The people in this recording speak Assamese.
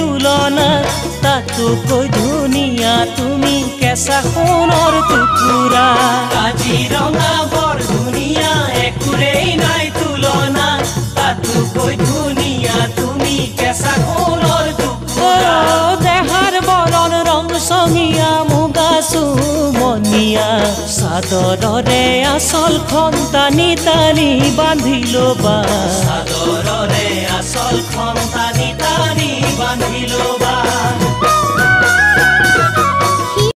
তুলনা তাতোকৈ ধুনীয়া তুমি কেঁচা সোণৰ টুকুৰা কাজিৰঙা বৰ ধুনীয়া একোৰেই নাই তুলনা তাতোকৈ ধুনীয়া তুমি কেঁচা সোণৰ টুকুৰা দেহাৰ বৰণ ৰং চঙীয়া মুগা চুমনীয়া চাদৰৰে আঁচলখন টানি টানি বান্ধি ল'বা চাদৰৰে আঁচলখন টানি টানি বান্ধি ল'বা